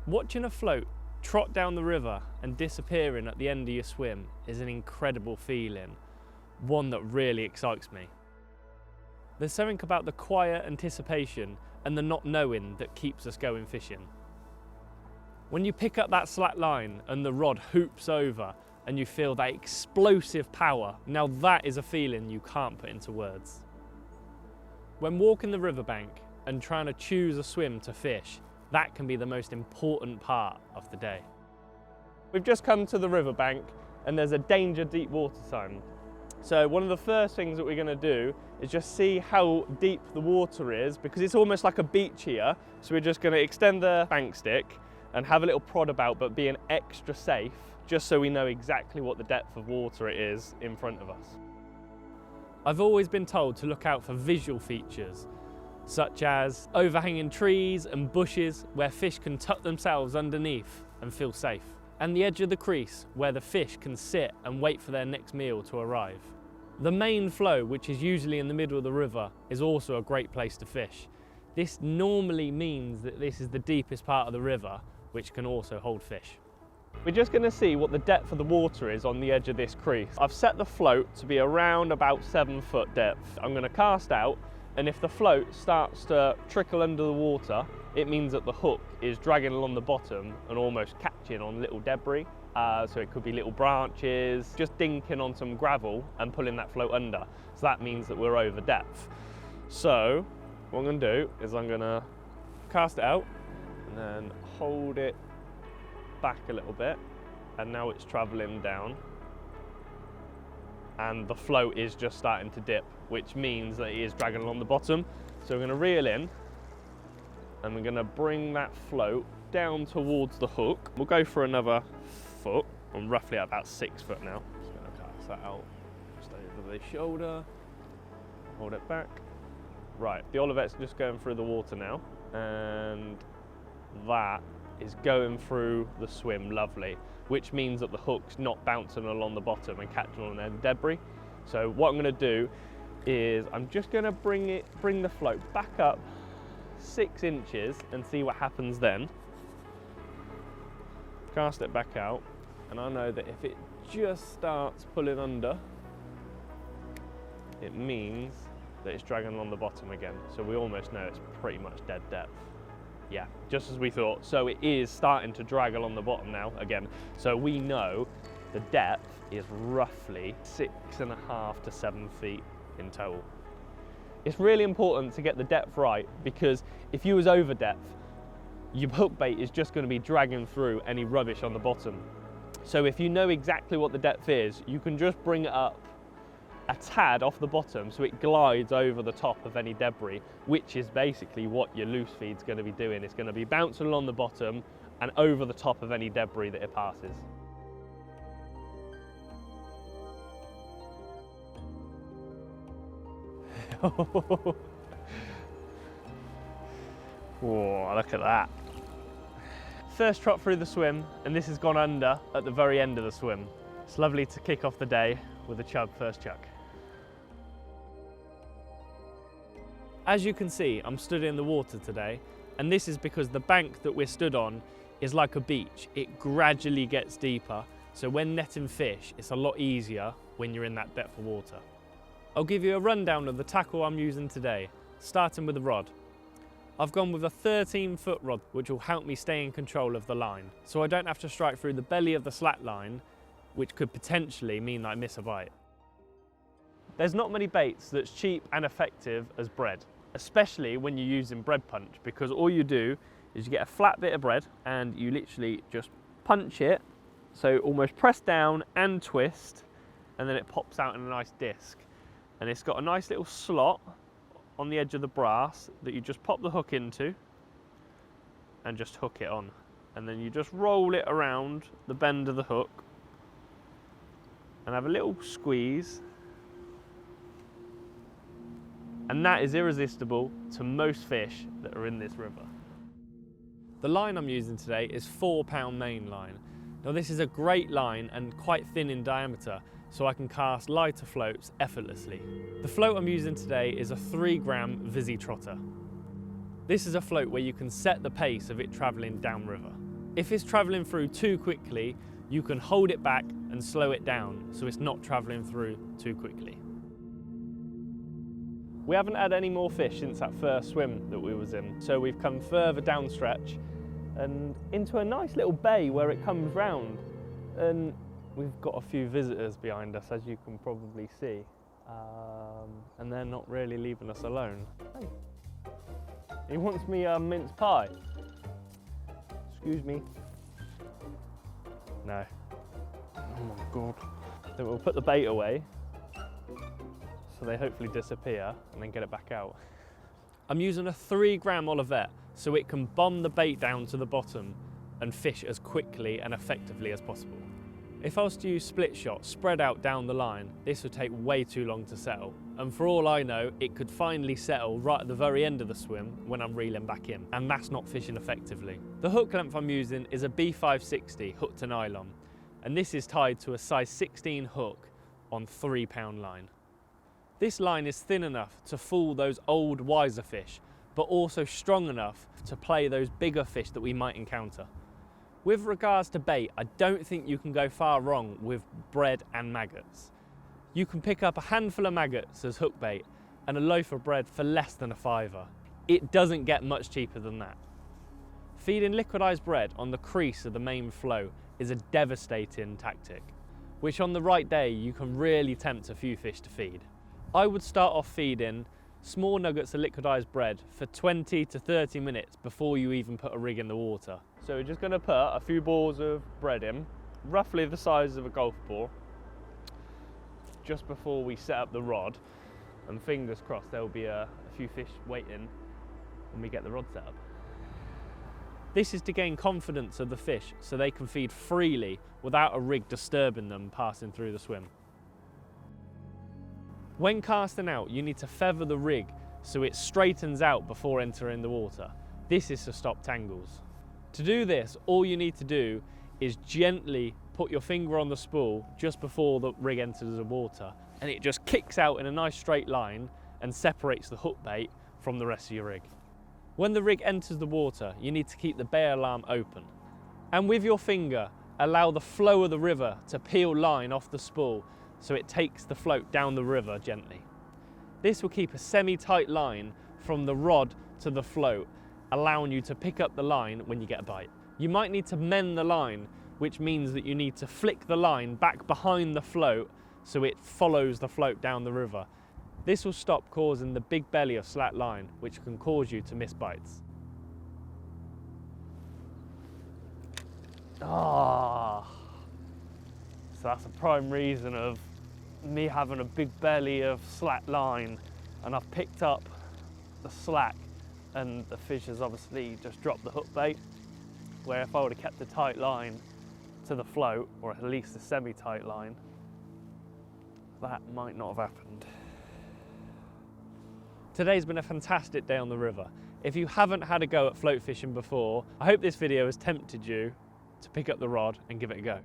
Watching a float trot down the river and disappearing at the end of your swim is an incredible feeling, one that really excites me. There's something about the quiet anticipation and the not knowing that keeps us going fishing. When you pick up that slack line and the rod hoops over and you feel that explosive power, now that is a feeling you can't put into words. When walking the riverbank and trying to choose a swim to fish, that can be the most important part of the day. We've just come to the riverbank and there's a danger deep water sign. So one of the first things that we're going to do is just see how deep the water is, because it's almost like a beach here. So we're just going to extend the bank stick and have a little prod about, but being extra safe, just so we know exactly what the depth of water it is in front of us. I've always been told to look out for visual features, such as overhanging trees and bushes where fish can tuck themselves underneath and feel safe, and the edge of the crease where the fish can sit and wait for their next meal to arrive. The main flow, which is usually in the middle of the river, is also a great place to fish. This normally means that this is the deepest part of the river, which can also hold fish. We're just going to see what the depth of the water is on the edge of this crease. I've set the float to be around about 7 foot depth. I'm going to cast out, and if the float starts to trickle under the water, it means that the hook is dragging along the bottom and almost catching on little debris. So it could be little branches, just dinking on some gravel and pulling that float under. So that means that we're over depth. So what I'm going to do is I'm going to cast it out and then hold it back a little bit, and now it's traveling down and the float is just starting to dip, which means that it is dragging along the bottom. So we're going to reel in and we're going to bring that float down towards the hook. We'll go for another foot. I'm roughly at about 6 foot now. Just going to cast that out just over the shoulder, hold it back. Right, the olivet's just going through the water now, and that is going through the swim lovely, which means that the hook's not bouncing along the bottom and catching on the debris. So what I'm going to do is I'm just going to bring the float back up 6 inches and see what happens then. Cast it back out, and I know that if it just starts pulling under, it means that it's dragging along the bottom again. So we almost know it's pretty much dead depth. Yeah, just as we thought. So it is starting to drag along the bottom now again. So we know the depth is roughly 6.5 to 7 feet in total. It's really important to get the depth right, because if you was over depth, your hook bait is just going to be dragging through any rubbish on the bottom. So if you know exactly what the depth is, you can just bring it up a tad off the bottom so it glides over the top of any debris, which is basically what your loose feed's going to be doing. It's going to be bouncing along the bottom and over the top of any debris that it passes. Whoa, look at that. First trot through the swim, and this has gone under at the very end of the swim. It's lovely to kick off the day with a chub first chuck. As you can see, I'm stood in the water today, and this is because the bank that we're stood on is like a beach. It gradually gets deeper, so when netting fish, it's a lot easier when you're in that depth of water. I'll give you a rundown of the tackle I'm using today, starting with the rod. I've gone with a 13-foot rod, which will help me stay in control of the line, so I don't have to strike through the belly of the slack line, which could potentially mean that I miss a bite. There's not many baits that's cheap and effective as bread, especially when you're using bread punch, because all you do is you get a flat bit of bread and you literally just punch it, so almost press down and twist, and then it pops out in a nice disc. And it's got a nice little slot on the edge of the brass that you just pop the hook into and just hook it on. And then you just roll it around the bend of the hook and have a little squeeze. And that is irresistible to most fish that are in this river. The line I'm using today is 4-pound main line. Now this is a great line and quite thin in diameter, so I can cast lighter floats effortlessly. The float I'm using today is a 3-gram Visi Trotter. This is a float where you can set the pace of it travelling downriver. If it's travelling through too quickly, you can hold it back and slow it down so it's not travelling through too quickly. We haven't had any more fish since that first swim that we was in, so we've come further downstretch and into a nice little bay where it comes round, and we've got a few visitors behind us, as you can probably see, and they're not really leaving us alone. Hey. He wants me mince pie. Excuse me. No. Oh my God. So we'll put the bait away so they hopefully disappear and then get it back out. I'm using a 3-gram Olivet so it can bomb the bait down to the bottom and fish as quickly and effectively as possible. If I was to use split shot spread out down the line, this would take way too long to settle. And for all I know, it could finally settle right at the very end of the swim when I'm reeling back in. And that's not fishing effectively. The hook length I'm using is a B560 hook to nylon. And this is tied to a size 16 hook on 3-pound line. This line is thin enough to fool those old wiser fish, but also strong enough to play those bigger fish that we might encounter. With regards to bait, I don't think you can go far wrong with bread and maggots. You can pick up a handful of maggots as hook bait and a loaf of bread for less than £5. It doesn't get much cheaper than that. Feeding liquidised bread on the crease of the main flow is a devastating tactic, which on the right day you can really tempt a few fish to feed. I would start off feeding small nuggets of liquidised bread for 20 to 30 minutes before you even put a rig in the water. So we're just going to put a few balls of bread in, roughly the size of a golf ball, just before we set up the rod, and fingers crossed there will be a few fish waiting when we get the rod set up. This is to gain confidence of the fish so they can feed freely without a rig disturbing them passing through the swim. When casting out, you need to feather the rig so it straightens out before entering the water. This is to stop tangles. To do this, all you need to do is gently put your finger on the spool just before the rig enters the water, and it just kicks out in a nice straight line and separates the hook bait from the rest of your rig. When the rig enters the water, you need to keep the bay alarm open, and with your finger, allow the flow of the river to peel line off the spool so it takes the float down the river gently. This will keep a semi-tight line from the rod to the float, allowing you to pick up the line when you get a bite. You might need to mend the line, which means that you need to flick the line back behind the float so it follows the float down the river. This will stop causing the big belly of slack line, which can cause you to miss bites. So that's a prime reason of me having a big belly of slack line, and I've picked up the slack and the fish has obviously just dropped the hook bait, where if I would have kept a tight line to the float, or at least a semi-tight line, that might not have happened. Today's been a fantastic day on the river. If you haven't had a go at float fishing before, I hope this video has tempted you to pick up the rod and give it a go.